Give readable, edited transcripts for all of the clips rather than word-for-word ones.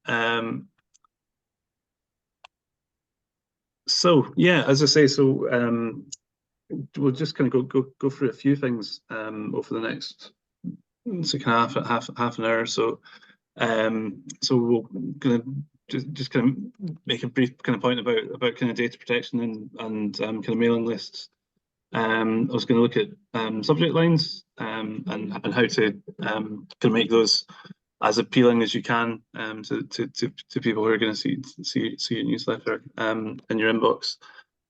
Cool. So yeah, as I say, so we'll just kind of go through a few things over the next half an hour or so. So we'll kind of just kind of make a brief kind of point about kind of data protection and kind of mailing lists. I was going to look at subject lines and how to kind of make those as appealing as you can to people who are going to see your newsletter in your inbox.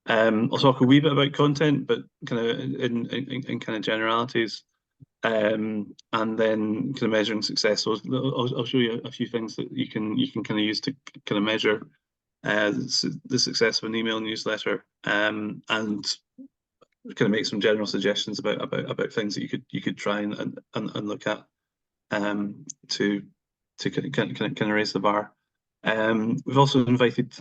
I'll talk a wee bit about content, but kind of in kind of generalities, and then kind of measuring success. So I'll show you a few things that you can kind of use to kind of measure the success of an email newsletter, and kind of make some general suggestions about things that you could try and look at to kind of raise the bar. We've also invited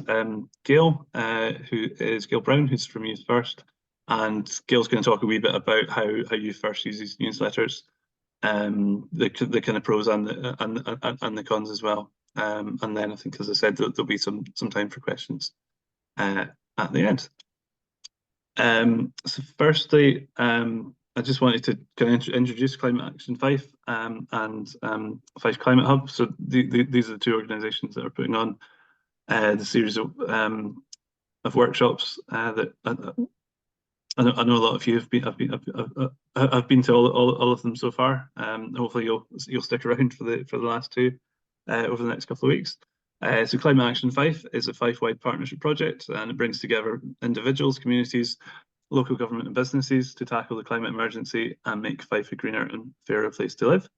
Gayle, who is Gayle Brown, who's from Youth First, and Gayle's going to talk a wee bit about how Youth First uses newsletters, the kind of pros and the cons as well. And then I think, as I said, there'll be some time for questions at the end. So firstly, I just wanted to kind of introduce Climate Action Fife and Fife Climate Hub. So these are the two organisations that are putting on the series of workshops that I know a lot of you have been to all of them so far. Hopefully you'll stick around for the last two over the next couple of weeks. So Climate Action Fife is a Fife-wide partnership project, and it brings together individuals, communities, local government and businesses to tackle the climate emergency and make Fife a greener and fairer place to live.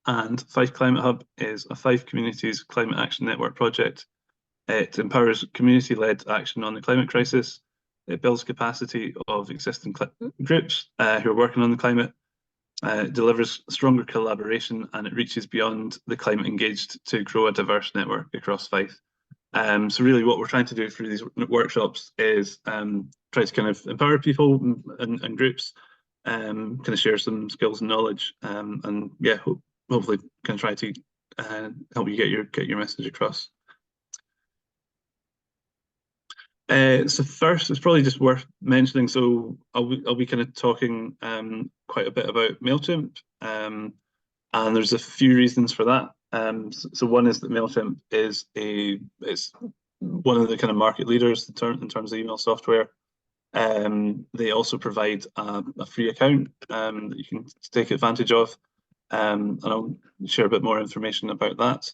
And Fife Climate Hub is a Fife Communities Climate Action Network project. It empowers community-led action on the climate crisis. It builds capacity of existing groups who are working on the climate. It delivers stronger collaboration, and it reaches beyond the climate engaged to grow a diverse network across Fife. So really what we're trying to do through these workshops is try to kind of empower people and groups, kind of share some skills and knowledge, and yeah, hopefully kind of try to help you get your message across. So first, it's probably just worth mentioning, so I'll be kind of talking quite a bit about Mailchimp, and there's a few reasons for that. So one is that Mailchimp is one of the kind of market leaders in terms of email software. They also provide a free account that you can take advantage of, and I'll share a bit more information about that.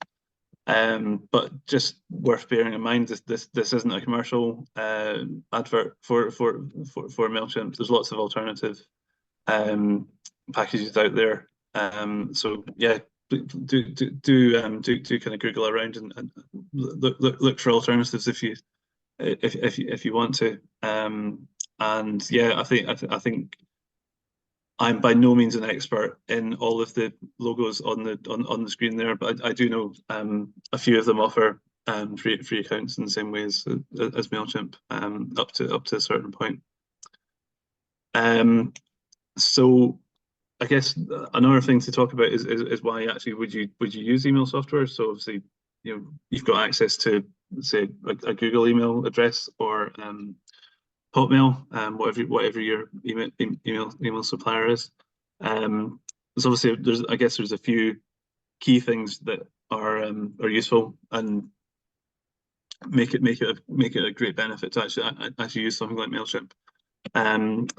But just worth bearing in mind, this isn't a commercial advert for Mailchimp. There's lots of alternative packages out there. So yeah, do kind of Google around and look for alternatives if you want to. And yeah, I think I'm by no means an expert in all of the logos on the screen there, but I do know a few of them offer free accounts in the same way as Mailchimp, up to a certain point. So I guess another thing to talk about is why actually would you use email software? So obviously, you've got access to, say, a Google email address or Hotmail, whatever your email supplier is. So obviously there's a few key things that are useful and make it a great benefit to actually use something like Mailchimp.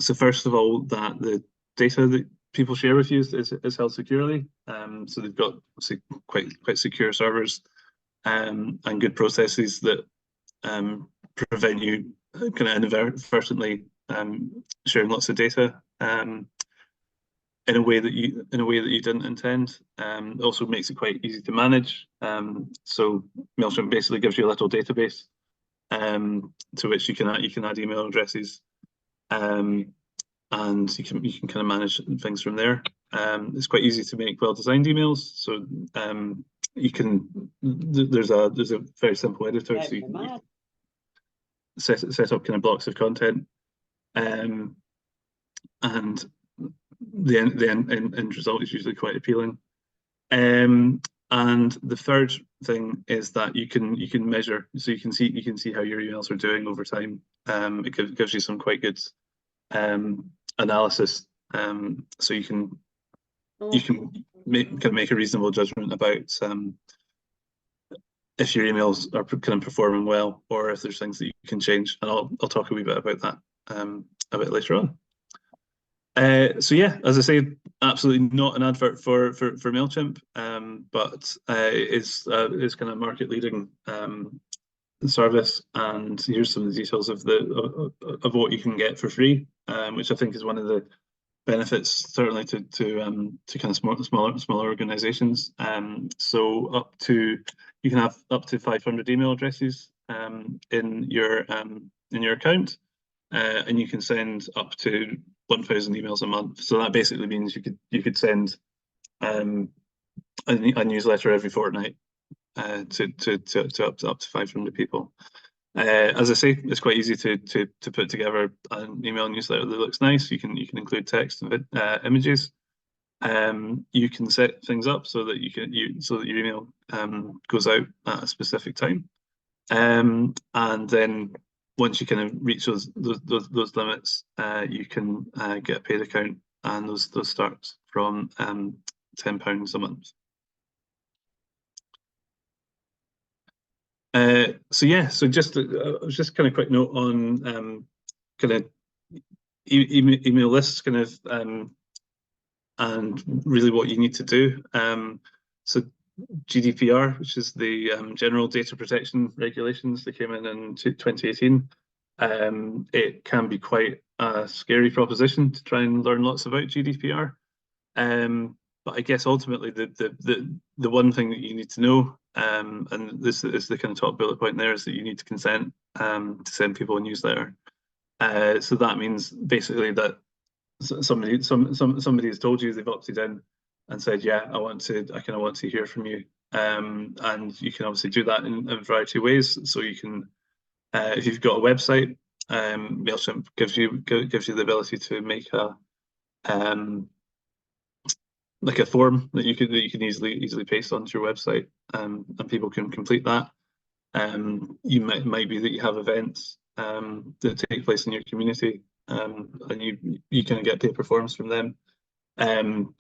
So first of all, that the data that people share with you is held securely. So they've got obviously quite secure servers and good processes that prevent you kind of inadvertently sharing lots of data in a way that you didn't intend. It also makes it quite easy to manage. So Mailchimp basically gives you a little database to which you can add email addresses, and you can kind of manage things from there. It's quite easy to make well-designed emails. So you can there's a very simple editor, so you can set up kind of blocks of content, and the end result is usually quite appealing. And the third thing is that you can measure, so you can see how your emails are doing over time. It gives you some quite good analysis, so you can make a reasonable judgment about if your emails are kind of performing well, or if there's things that you can change. And I'll talk a wee bit about that a bit later on. So yeah, as I say, absolutely not an advert for Mailchimp, but is kind of market leading service. And here's some of the details of what you can get for free, which I think is one of the benefits certainly to kind of smaller organizations. So you can have up to 500 email addresses in your account, and you can send up to 1,000 emails a month. So that basically means you could send a newsletter every fortnight to up to 500 people. As I say, it's quite easy to put together an email newsletter that looks nice. You can include text and images. You can set things up so that your email goes out at a specific time, and then once you kind of reach those limits, you can get a paid account, and those start from £10 a month. So yeah, so just kind of quick note on kind of email lists, kind of and really what you need to do. So GDPR, which is the General Data Protection Regulations that came in 2018. It can be quite a scary proposition to try and learn lots about GDPR. But I guess ultimately the one thing that you need to know, and this is the kind of top bullet point there, is that you need to consent to send people a newsletter. So that means basically that somebody has told you they've opted in and said, yeah, I kind of want to hear from you. And you can obviously do that in a variety of ways. So you can, if you've got a website, Mailchimp gives you the ability to make a like a form that you can easily paste onto your website, and people can complete that. You might be that you have events that take place in your community, and you kind of get paper forms from them.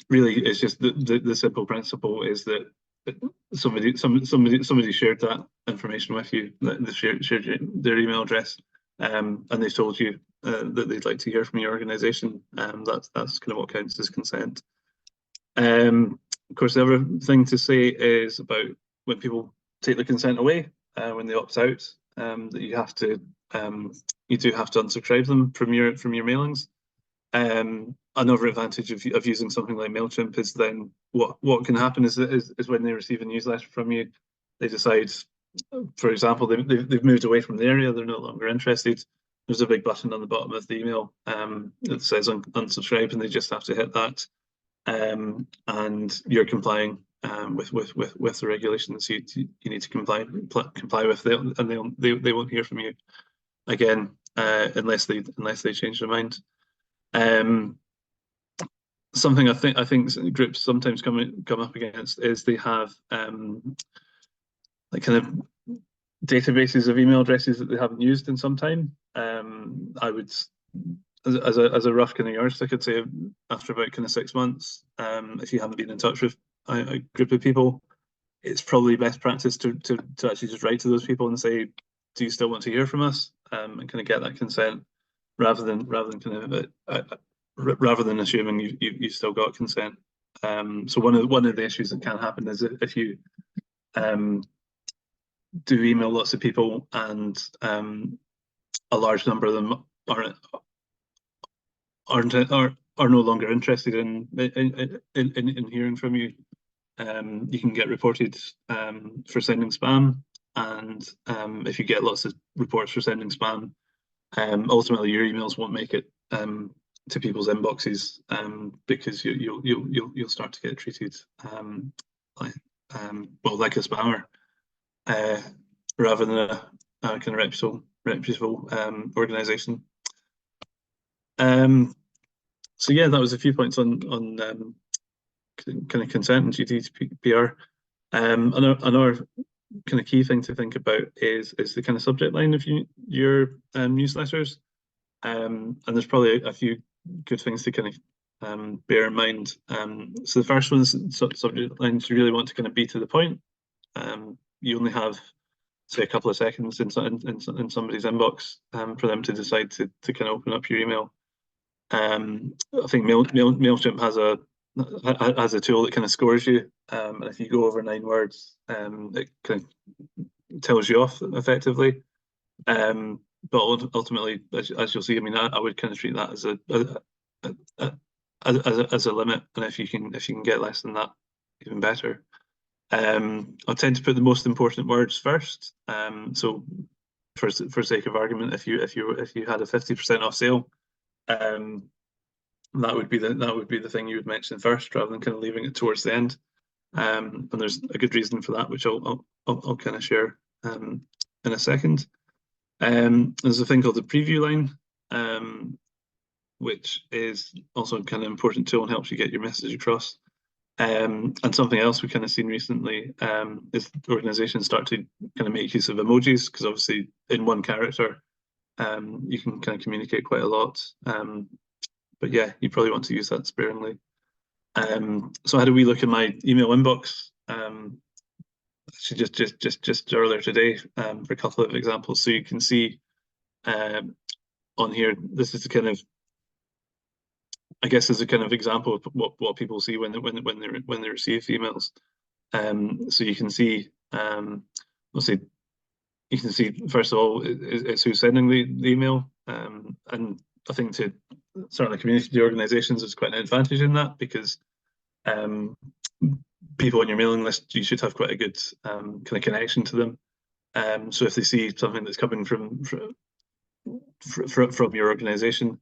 Really, it's just the simple principle is that somebody shared that information with you, that they shared their email address, and they've told you that they'd like to hear from your organisation. That's kind of what counts as consent. Of course, the other thing to say is about when people take the consent away, when they opt out, that you do have to unsubscribe them from your mailings. Another advantage of using something like Mailchimp is then what can happen is when they receive a newsletter from you, they decide, for example, they've moved away from the area, they're no longer interested. There's a big button on the bottom of the email that says unsubscribe, and they just have to hit that. And you're complying with the regulations you need to comply with, and they won't hear from you again unless they change their mind. Something I think groups sometimes come up against is they have like kind of databases of email addresses that they haven't used in some time. I would, as a rough kind of yardstick, I could say after about kind of 6 months, if you haven't been in touch with a group of people, it's probably best practice to actually just write to those people and say, do you still want to hear from us, and kind of get that consent, rather than assuming you've still got consent. So one of the issues that can happen is if you do email lots of people and a large number of them are no longer interested in hearing from you, you can get reported for sending spam. And if you get lots of reports for sending spam, ultimately your emails won't make it to people's inboxes, because you'll start to get treated like a spammer, rather than a kind of reputable organisation. So yeah, that was a few points on kind of consent and GDPR. Another kind of key thing to think about is the kind of subject line of your newsletters. And there's probably a few good things to kind of bear in mind. So the first one is subject lines you really want to kind of be to the point. You only have, say, a couple of seconds in somebody's inbox for them to decide to kind of open up your email. I think Mailchimp has a tool that kind of scores you, and if you go over 9 words, it kind of tells you off effectively. But ultimately, as you'll see, I mean, I would kind of treat that as a limit, and if you can get less than that, even better. I tend to put the most important words first. So for sake of argument, if you had a 50% off sale, that would be the thing you would mention first, rather than kind of leaving it towards the end. And there's a good reason for that, which I'll kind of share in a second. There's a thing called the preview line, which is also a kind of important tool and helps you get your message across. And something else we've kind of seen recently is organizations start to kind of make use of emojis, because obviously in one character you can kind of communicate quite a lot. But yeah, you probably want to use that sparingly. So how do we look at my email inbox? Actually, just earlier today, for a couple of examples. So you can see on here, this is the kind of, I guess, is a kind of example of what people see when they receive emails. So you can see, let's see, you can see first of all it's who's sending the email, and I think to certainly community organisations is quite an advantage in that, because people on your mailing list, you should have quite a good kind of connection to them. So if they see something that's coming from your organisation,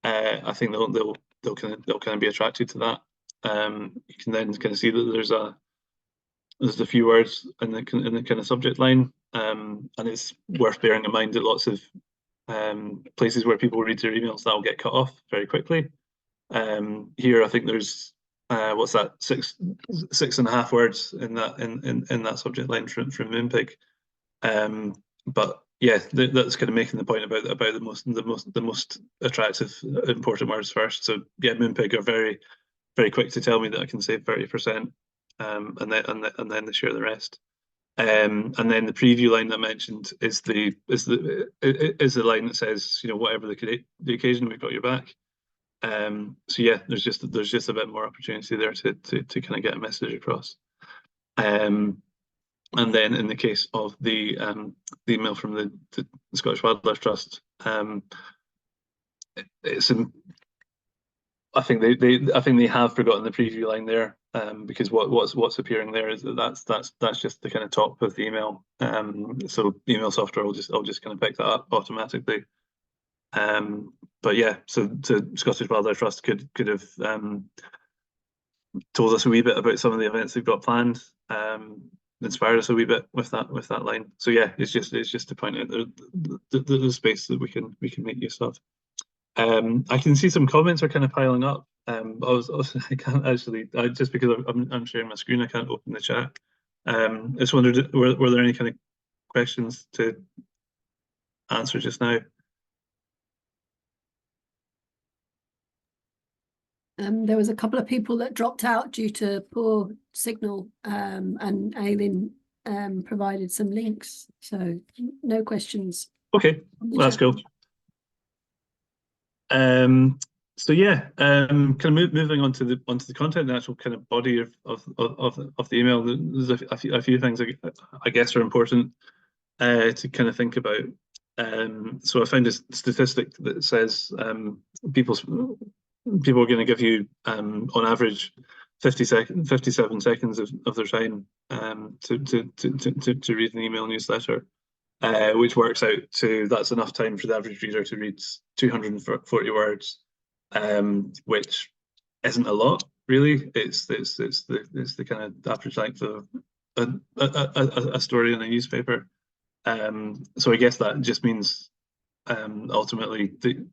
I think they'll kind of be attracted to that. You can then kind of see that there's a few words in the kind of subject line, and it's worth bearing in mind that lots of places where people read their emails, that'll get cut off very quickly. Here, I think there's what's that, 6.5 words in that subject line from Moonpig. But yeah, that's kind of making the point about the most attractive, important words first. So yeah, Moonpig are very, very quick to tell me that I can save 30%, and then they share the rest. And then the preview line that I mentioned is the line that says, you know, whatever the occasion, we've got your back. So yeah, there's just a bit more opportunity there to kind of get a message across. And then in the case of the email from the Scottish Wildlife Trust, it's I think they have forgotten the preview line there, because what's appearing there is that's just the kind of top of the email. So email software will just kind of pick that up automatically. But yeah, so Scottish Wildlife Trust could have told us a wee bit about some of the events they've got planned, inspired us a wee bit with that line. So yeah, it's just to point out the space that we can make use of. I can see some comments are kind of piling up. I can't actually, just because I'm sharing my screen, I can't open the chat. I just wondered, were there any kind of questions to answer just now? There was a couple of people that dropped out due to poor signal, and Aileen provided some links, so no questions. Okay, well, that's cool. So yeah, kind of moving on to the content, the actual kind of body of the email. There's a few things I guess are important to kind of think about. So I found a statistic that says people are going to give you on average 57 seconds of their time to read an email newsletter, which works out to, that's enough time for the average reader to read 240 words, which isn't a lot really. It's the kind of average length of a story in a newspaper. So I guess that just means ultimately that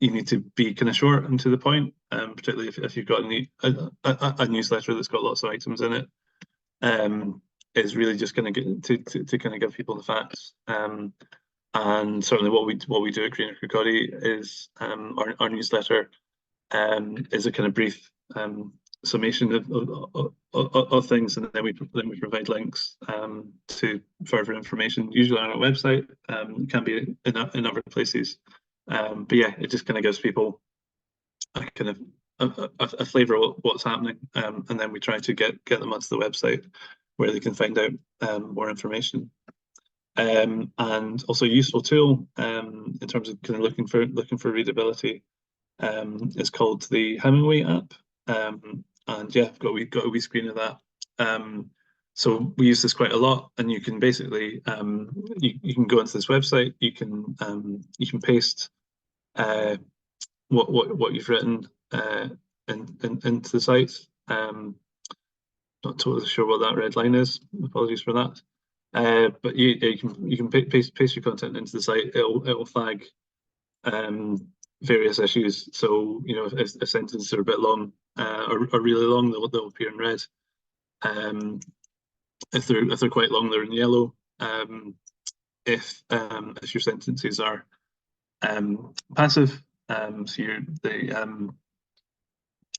you need to be kind of short and to the point, particularly if you've got a newsletter that's got lots of items in it. is really just going to kind of give people the facts. And certainly what we do at Greener Kirkcaldy is our newsletter is a kind of brief summation of things, and then we provide links to further information, usually on our website. It can be in other places, but yeah, it just kind of gives people a kind of a flavour of what's happening, and then we try to get them onto the website where they can find out more information. And also a useful tool in terms of kind of looking for readability is called the Hemingway app. And yeah, I've got a wee screen of that. So we use this quite a lot, and you can basically you can go into this website, you can paste what you've written into the site. Not totally sure what that red line is. Apologies for that. But you can paste your content into the site. It'll flag various issues. So if sentences are a bit long or really long, they'll appear in red. If they're quite long, they're in yellow. If your sentences are passive, so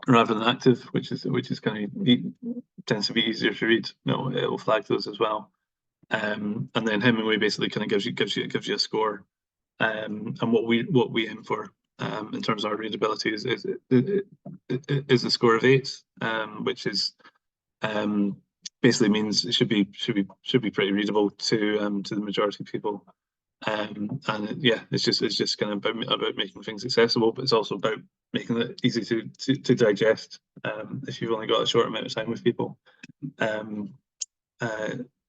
rather than active, which is kind of tends to be easier to read, it'll flag those as well. And then Hemingway basically kind of gives you a score. And what we aim for in terms of our readability is a score of 8, which is basically means it should be pretty readable to the majority of people. And yeah, it's just kind of about making things accessible, but it's also about making it easy to digest if you've only got a short amount of time with people.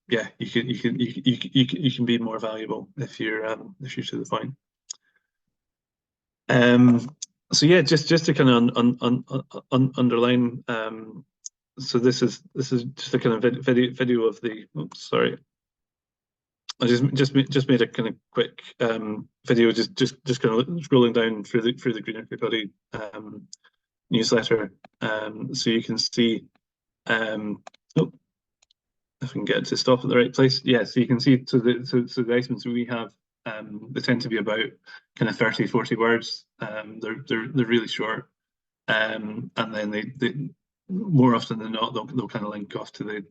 Yeah, you can be more valuable if you're to the point. So yeah, just to kind of underline. So this is just a kind of video of the. Oops, sorry. I just made a kind of quick video, just kind of scrolling down through the Greener Kirkcaldy newsletter, so you can see. Oh, if I can get it to stop at the right place. Yeah, so you can see so the items we have, they tend to be about kind of 30-40 words. They're really short, and then they more often than not they'll kind of link off to the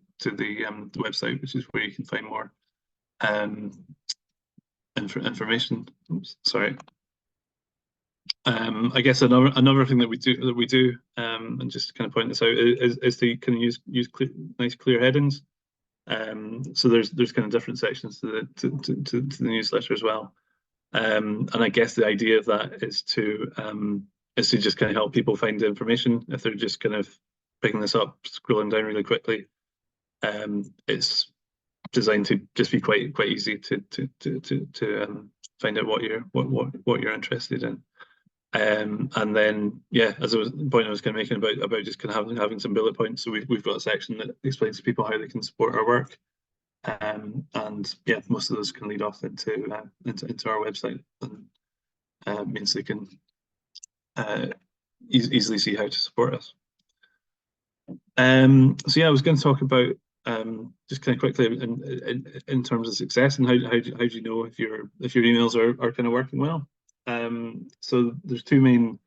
website, which is where you can find more information. Oops, sorry. I guess another thing that we do, and just to kind of point this out, is to kind of use nice clear headings. So there's kind of different sections to the newsletter as well. And I guess the idea of that is to just kind of help people find the information if they're just kind of picking this up, scrolling down really quickly. It's designed to just be quite easy to find out what you're interested in. And then yeah, as the point I was kind of making about just kind of having some bullet points. So we've got a section that explains to people how they can support our work. And yeah, most of those can lead off into our website, and means they can easily see how to support us. So yeah, I was going to talk about just kind of quickly in terms of success, and how do you know if your emails are kind of working well. So there's two main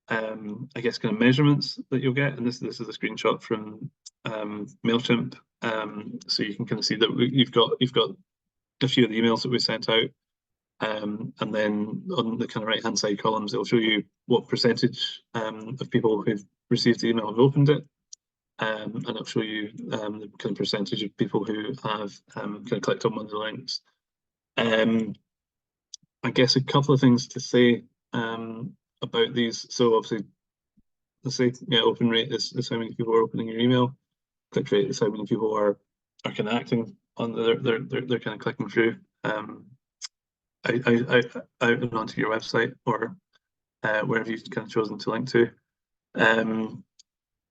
I guess kind of measurements that you'll get, and this is a screenshot from Mailchimp. So you can kind of see that you've got a few of the emails that we sent out, and then on the kind of right hand side columns, it'll show you what percentage of people who've received the email have opened it, and it'll show you the kind of percentage of people who have kind of clicked on one of the links. I guess a couple of things to say about these. So obviously, let's say open rate is how many people are opening your email. Click rate is how many people are kind of acting on they're kind of clicking through out and onto your website or wherever you've kind of chosen to link to. An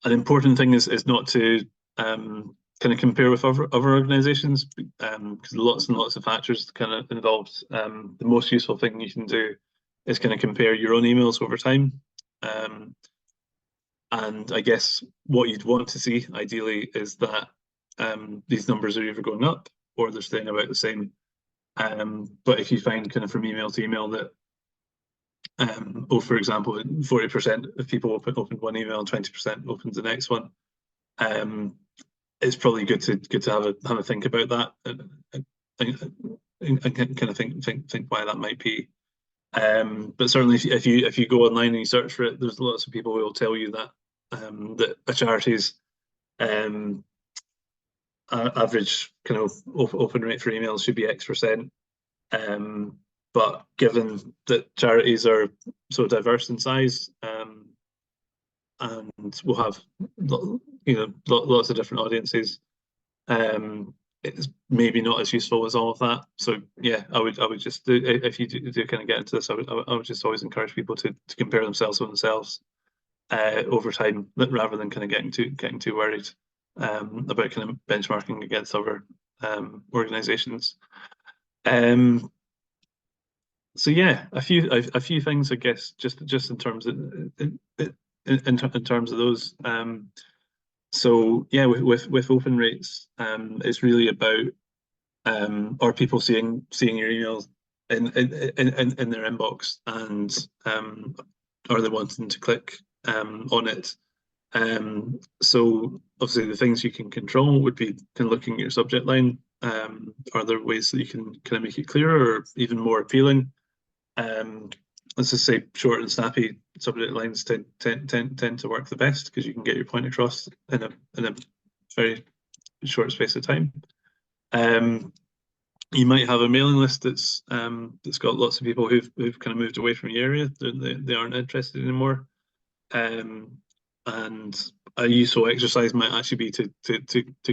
important thing is not to kind of compare with other organizations, because lots and lots of factors kind of involved. The most useful thing you can do is kind of compare your own emails over time. And I guess what you'd want to see ideally is that these numbers are either going up or they're staying about the same. But if you find kind of from email to email that, for example, 40% of people open one email and 20% opens the next one, it's probably good to have a think about that and kind of think why that might be. But certainly, if you go online and you search for it, there's lots of people who will tell you that that a charity's average kind of open rate for emails should be X%. But given that charities are so diverse in size, and we'll have lots of different audiences, it's maybe not as useful as all of that. So yeah, I would just do, if you do kind of get into this, I would just always encourage people to compare themselves with themselves over time, rather than kind of getting too worried about kind of benchmarking against other organizations. So yeah, a few things, I guess, just in terms of in terms of those. So yeah, with open rates, it's really about are people seeing your emails in their inbox, and are they wanting to click on it? So obviously the things you can control would be kind of looking at your subject line. Are there ways that you can kind of make it clearer or even more appealing? Let's just say short and snappy subject lines tend to work the best, because you can get your point across in a very short space of time. You might have a mailing list that's got lots of people who've kind of moved away from the area. They aren't interested anymore. And a useful exercise might actually be to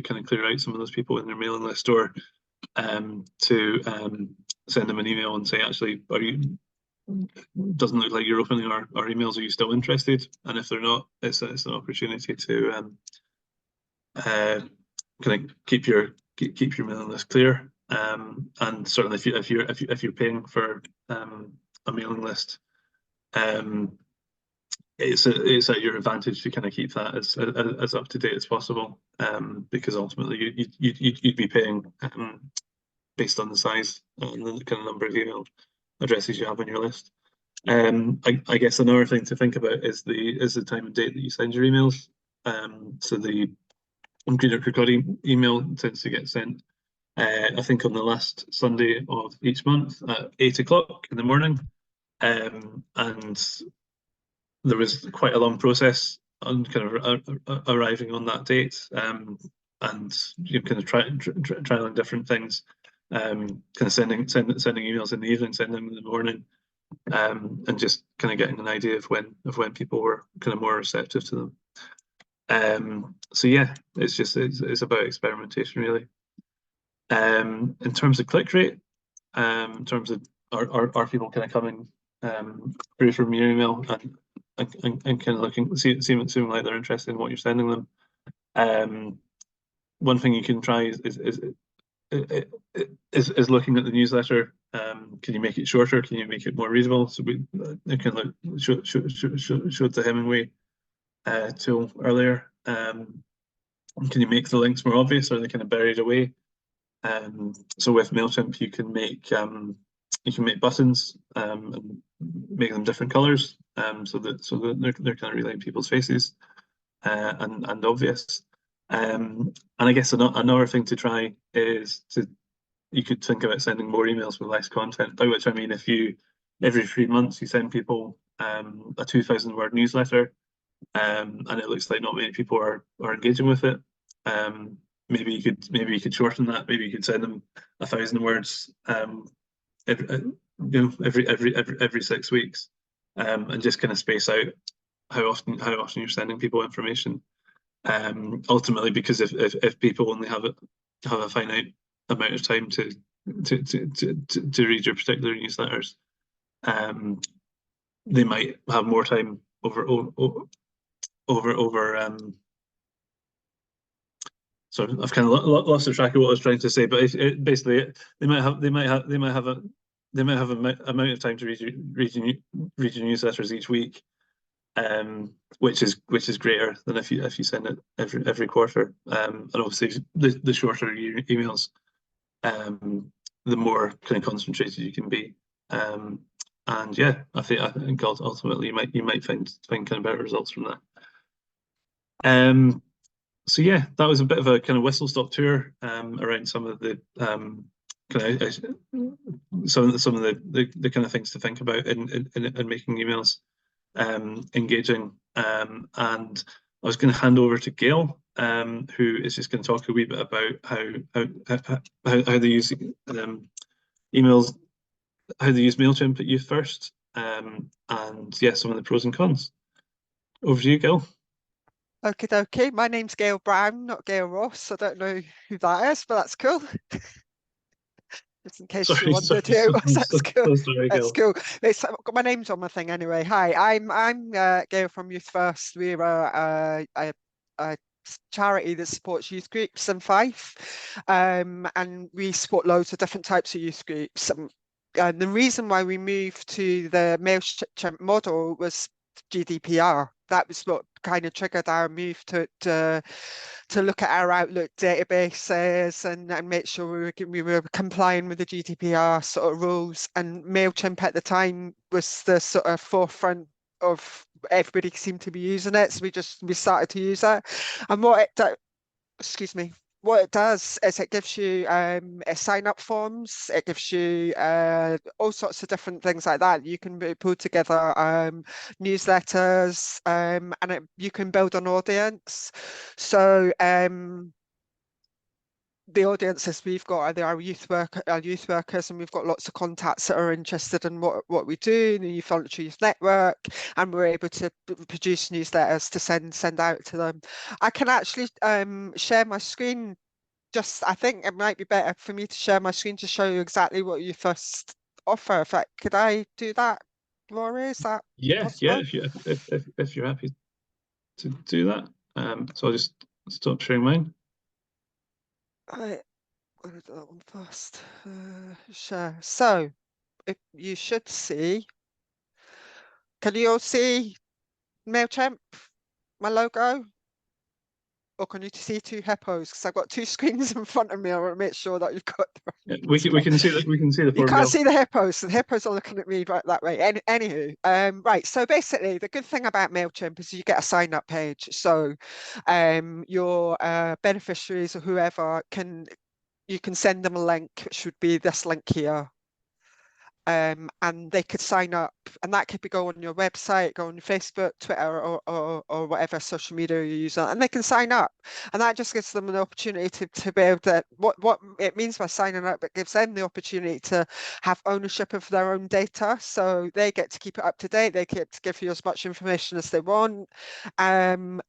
kind of clear out some of those people in their mailing list, or to send them an email and say, actually, doesn't look like you're opening our emails. Are you still interested? And if they're not, it's an opportunity to kind of keep your mailing list clear. And certainly, if you're paying for a mailing list, it's at your advantage to kind of keep that as up to date as possible, because ultimately you'd be paying based on the size and the kind of number of email addresses you have on your list. I guess another thing to think about is the time and date that you send your emails. So the Green Recording email tends to get sent, I think, on the last Sunday of each month at 8 o'clock in the morning. And there was quite a long process on kind of arriving on that date, and you kind of trialing different things, kind of sending emails in the evening, sending them in the morning, and just kind of getting an idea of when people were kind of more receptive to them. So yeah, it's about experimentation, really. In terms of click rate, in terms of are people kind of coming through from your email and kind of looking, seeming like they're interested in what you're sending them. One thing you can try is looking at the newsletter. Can you make it shorter? Can you make it more readable? So we can showed the Hemingway tool earlier. Can you make the links more obvious, or are they kind of buried away? So with Mailchimp, you can make buttons and make them different colors, so that they're kind of really in people's faces and obvious. And I guess another thing to try is you could think about sending more emails with less content. By which I mean, if you every 3 months you send people a 2,000-word newsletter, and it looks like not many people are engaging with it, maybe you could shorten that. Maybe you could send them 1,000 words every 6 weeks, and just kind of space out how often you're sending people information. Ultimately, because if people only have a finite amount of time to read your particular newsletters, they might have more time over so I've kind of lost the track of what I was trying to say, but basically they might have an amount of time to read your newsletters each week, which is greater than if you send it every quarter. And obviously the shorter your emails, the more kind of concentrated you can be. And yeah, I think ultimately you might find kind of better results from that. So yeah, that was a bit of a kind of whistle stop tour around some of the kind of some of the kind of things to think about in making emails engaging. And I was going to hand over to Gayle, who is just going to talk a wee bit about how they use emails, how they use Mailchimp at Youth First, and yeah, some of the pros and cons. Over to you, Gayle. Okay, okay. My name's Gayle Brown, not Gayle Ross. I don't know who that is, but that's cool. Just in case you wondered who it was, that's cool. Sorry, That's Gayle. cool. My name's on my thing anyway. Hi, I'm Gayle from Youth First. We're a charity that supports youth groups in Fife, and we support loads of different types of youth groups. And the reason why we moved to the Mailchimp model was GDPR. That was what kind of triggered our move to look at our Outlook databases and make sure we were complying with the GDPR sort of rules. And Mailchimp at the time was the sort of forefront of everybody seemed to be using it, so we started to use it. And excuse me, what it does is it gives you sign up forms, it gives you all sorts of different things like that. You can pull together newsletters, and you can build an audience. So the audiences we've got are our youth workers, and we've got lots of contacts that are interested in what we do in the Youth Voluntary Youth Network, and we're able to produce newsletters to send out to them. I can actually share my screen. I think it might be better for me to share my screen to show you exactly what you first offer. In fact, could I do that, Rory? Is that possible? If you're happy to do that. So I'll just stop sharing mine. Right, I'm gonna do that one first. Share. So if you should see, can you all see Mailchimp, my logo? Or can you see two hippos? Because I've got two screens in front of me. I want to make sure that you've got the right. We can see that. We can see the. You can't see the hippos. The hippos are looking at me right that way. Anywho, right. So basically, the good thing about Mailchimp is you get a sign-up page. So, your beneficiaries or whoever you can send them a link, which would be this link here. And they could sign up, and that could go on your website, go on Facebook, Twitter, or whatever social media you use, and they can sign up, and that just gives them an opportunity to be able to what it means by signing up. It gives them the opportunity to have ownership of their own data, so they get to keep it up to date. They get to give you as much information as they want, and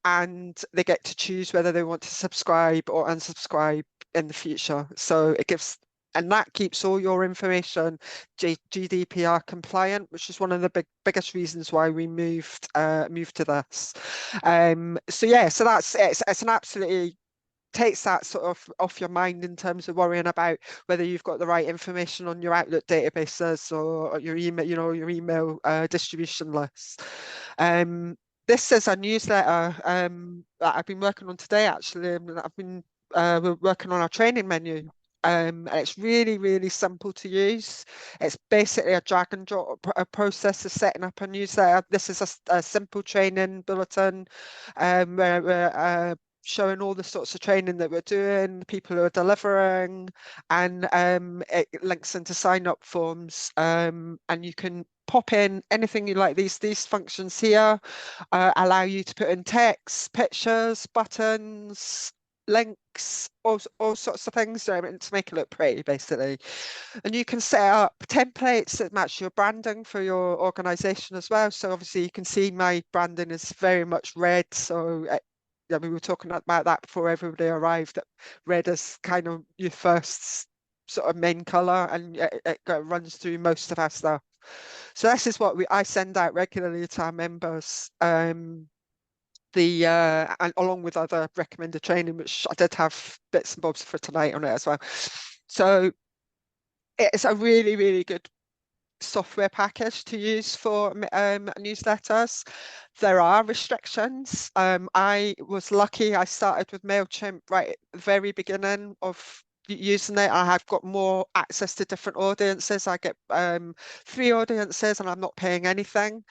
they get to choose whether they want to subscribe or unsubscribe in the future. So it gives. And that keeps all your information GDPR compliant, which is one of the biggest reasons why we moved to this. So yeah, so it's an absolutely takes that sort of off your mind in terms of worrying about whether you've got the right information on your Outlook databases or your email, your email distribution lists. This is a newsletter that I've been working on today, actually, and we're working on our training menu. And it's really, really simple to use. It's basically a drag and drop process of setting up a newsletter. This is a simple training bulletin where we're showing all the sorts of training that we're doing, the people who are delivering, and it links into sign-up forms. And you can pop in anything you like. These functions here allow you to put in text, pictures, buttons, links, all sorts of things to make it look pretty, basically. And you can set up templates that match your branding for your organization as well. So obviously you can see my branding is very much red. So we were talking about that before everybody arrived, that red is kind of your first sort of main color, and it runs through most of our stuff. So this is what I send out regularly to our members. And along with other recommended training, which I did have bits and bobs for tonight on it as well. So it's a really, really good software package to use for newsletters. There are restrictions. I was lucky. I started with Mailchimp right at the very beginning of using it. I have got more access to different audiences. I get 3 audiences and I'm not paying anything,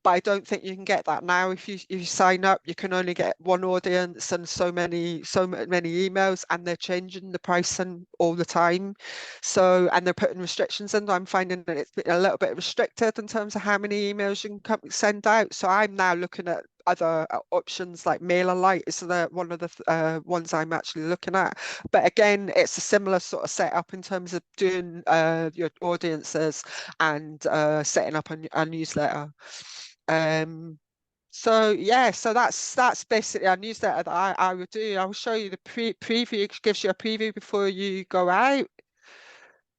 but I don't think you can get that now. If you sign up, you can only get 1 audience and so many emails, and they're changing the pricing all the time. So, and they're putting restrictions in. I'm finding that it's been a little bit restricted in terms of how many emails you can send out. So I'm now looking at other options like MailerLite is one of the ones I'm actually looking at. But again, it's a similar sort of setup in terms of doing your audiences and setting up a newsletter. So yeah, so that's basically a newsletter that I would do. I'll show you the preview. It gives you a preview before you go out.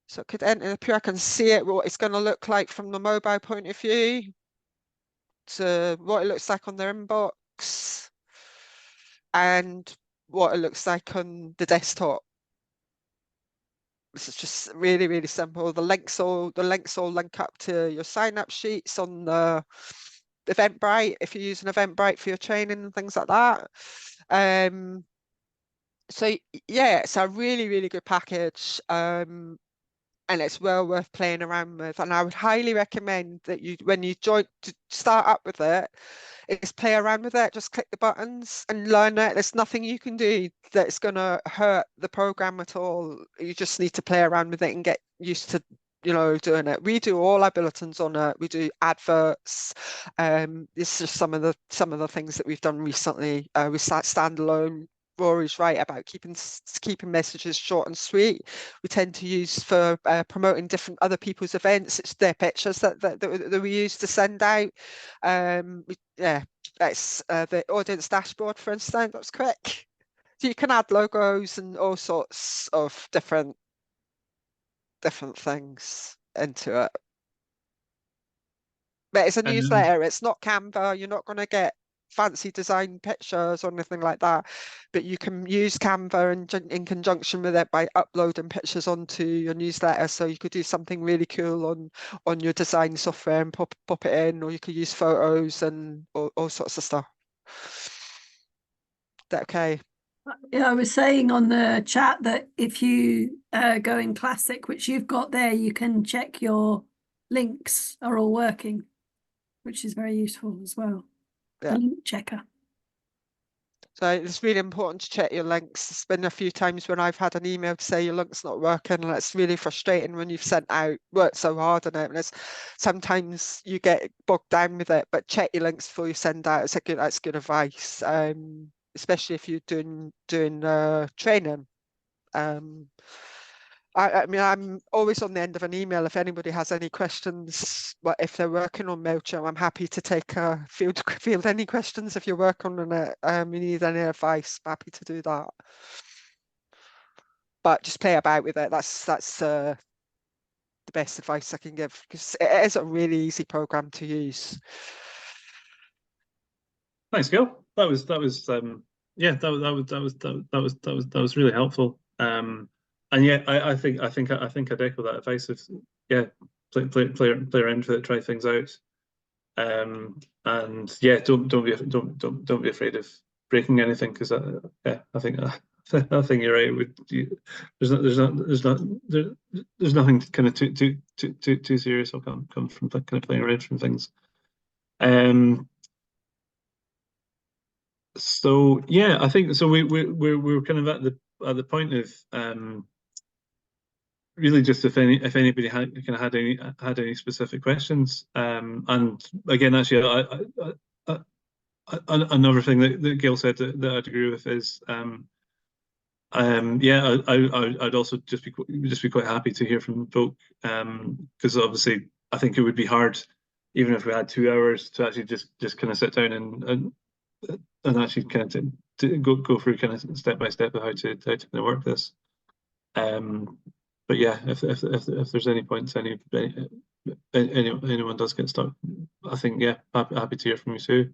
So it could enter the preview. I can see it, what it's going to look like from the mobile point of view, to what it looks like on their inbox, and what it looks like on the desktop. This is just really, really simple. The links all link up to your sign up sheets on the Eventbrite if you're using Eventbrite for your training and things like that. So yeah, it's a really, really good package. And it's well worth playing around with. And I would highly recommend that when you start up with it, is play around with it. Just click the buttons and learn it. There's nothing you can do that's going to hurt the program at all. You just need to play around with it and get used to, doing it. We do all our bulletins on it. We do adverts. This is some of the things that we've done recently. We start standalone. Rory's right about keeping messages short and sweet. We tend to use for promoting different other people's events. It's their pictures that we use to send out. That's the audience dashboard, for instance. That's quick. So you can add logos and all sorts of different things into it. But it's a newsletter. It's not Canva. You're not going to get fancy design pictures or anything like that, but you can use Canva in conjunction with it by uploading pictures onto your newsletter. So you could do something really cool on your design software and pop it in, or you could use photos and all sorts of stuff. Is that okay? Yeah, I was saying on the chat that if you go in Classic, which you've got there, you can check your links are all working, which is very useful as well. Yeah. The link checker. So it's really important to check your links. There's been a few times when I've had an email to say your link's not working, and it's really frustrating when you've worked so hard on it. And sometimes you get bogged down with it, but check your links before you send out. That's good advice, especially if you're doing training. I mean, I'm always on the end of an email. If anybody has any questions, if they're working on Mailchimp, I'm happy to take field any questions. If you're working on it, you need any advice, I'm happy to do that. But just play about with it. That's the best advice I can give, because it is a really easy program to use. Thanks, Gayle. That was really helpful. And yeah, I think I'd echo that advice of play around with it, try things out, and yeah, don't be afraid of breaking anything, because I think you're right. There's nothing kind of too serious will come from kind of playing around from things. So yeah, I think so. We're kind of at the point of really just if anybody had any specific questions, and again, actually, another thing that Gayle said that I'd agree with is I'd also just be quite happy to hear from folk, because obviously I think it would be hard, even if we had 2 hours, to actually just kind of sit down and actually kind of to go through kind of step by step of how to kind of work this. But yeah, if there's any points anyone does get stuck, I think happy to hear from you too.